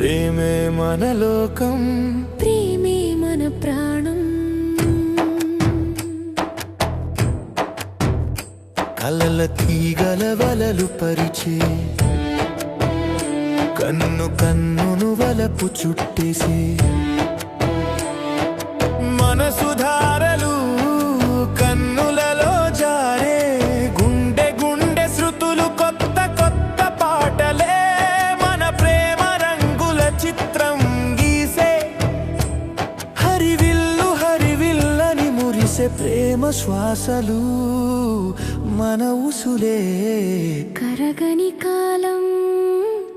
ప్రేమే మన లోకం, ప్రేమే మన ప్రాణం. కలల తీగల వలలు పరిచే, కన్ను కన్నును వలపు చుట్టేసే మనసు ధారలు కన్నులలో జారే, గుండె గుండె శృతులు కొత్త కొత్త పాటలే, మన ప్రేమ రంగుల చిత్రం గీసే, హరివిల్లని మురిసే ప్రేమ శ్వాసలు మన ఉసులే. కరగని కాలం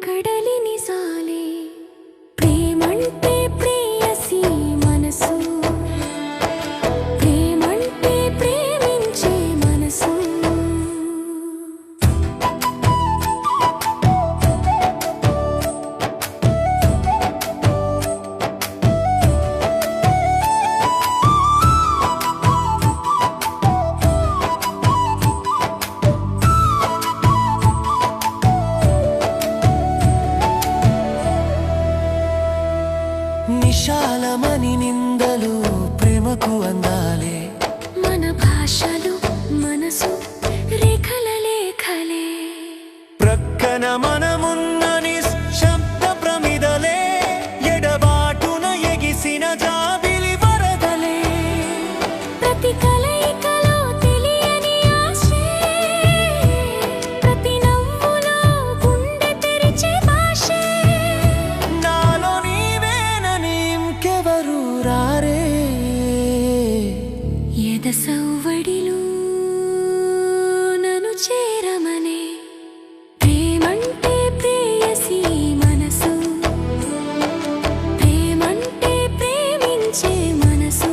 కడలి నిజాలే, ప్రేమంటే ప్రేయసి మనసు, ప్రేమంటే ప్రేమించే మనసు. నిశాలమని నిందలు ప్రేమకు అందాలే, మన భాషలు మనసు రేఖల లేఖలే, ప్రక్కన మనమున్న నిశ్శబ్ద ప్రమిదలే, ఎడబాటున ఎగిసిన జాబిలి వరదలే, ప్రతి కలయికలో తెలియని ఆశే, ప్రతి నవ్వులో గుండె తెరిచే భాషే. నాలో నీవేనని ఇంకెవరు రారే, ఎద సవ్వడిలో నన్ను చేరమనే, ప్రేమంటే ప్రేయసి మనసు, ప్రేమంటే ప్రేమించే మనసు.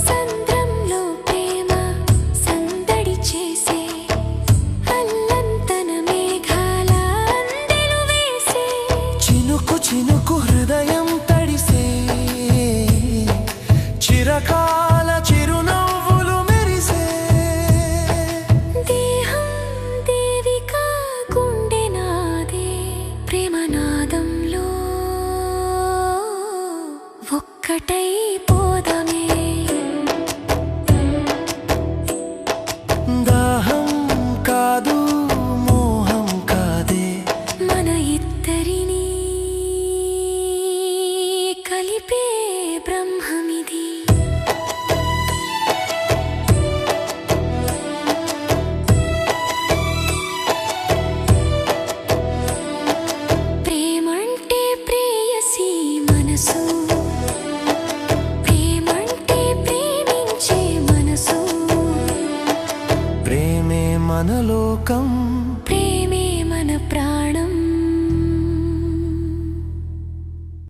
సంద్రంలో ప్రేమ సందడి చేసే, అల్లంతన మేఘాల అందెలు వేసే, చినుకు చినుకు హృదయం తడిసే, చిరకాల చిరునవ్వులు మెరిసే, దేహం దేవిక గుండె నాదే, ప్రేమనాదంలో ఒక్కటై పోదమే. దాహం కాదు మోహం కాదే, మన ఇద్దరిని కలిపే బ్రహ్మమిది. ప్రేమంటే ప్రేయసి మనసు, ప్రేమంటే ప్రేమించే మనసు. ప్రేమే మన లోకం.